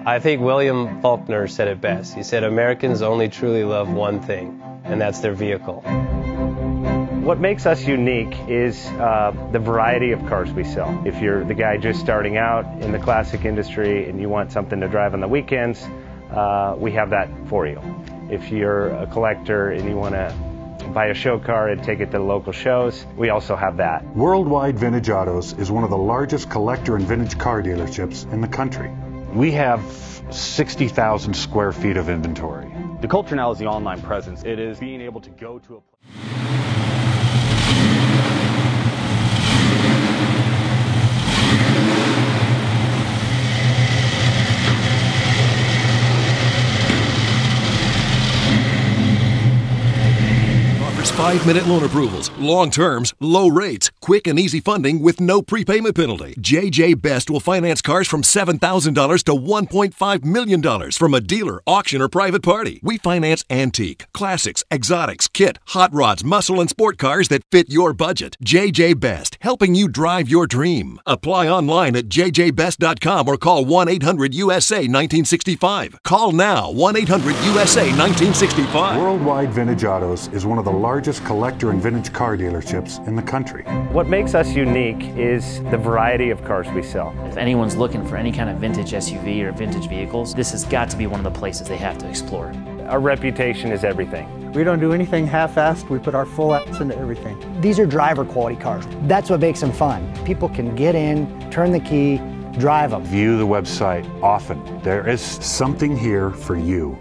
I think William Faulkner said it best. He said, Americans only truly love one thing, and that's their vehicle. What makes us unique is the variety of cars we sell. If you're the guy just starting out in the classic industry and you want something to drive on the weekends, we have that for you. If you're a collector and you want to buy a show car and take it to the local shows, we also have that. Worldwide Vintage Autos is one of the largest collector and vintage car dealerships in the country. We have 60,000 square feet of inventory. The culture now is the online presence. It is being able to go to a Offers 5-minute loan approvals, long terms, low rates, quick and easy funding with no prepayment penalty. JJ Best will finance cars from $7,000 to $1.5 million from a dealer, auction, or private party. We finance antique, classics, exotics, kit, hot rods, muscle, and sport cars that fit your budget. JJ Best, helping you drive your dream. Apply online at jjbest.com or call 1-800-USA-1965. Call now, 1-800-USA-1965. Worldwide Vintage Autos is one of the largest collector and vintage car dealerships in the country. What makes us unique is the variety of cars we sell. If anyone's looking for any kind of vintage SUV or vintage vehicles, this has got to be one of the places they have to explore. Our reputation is everything. We don't do anything half-assed. We put our full ass into everything. These are driver quality cars. That's what makes them fun. People can get in, turn the key, drive them. View the website often. There is something here for you.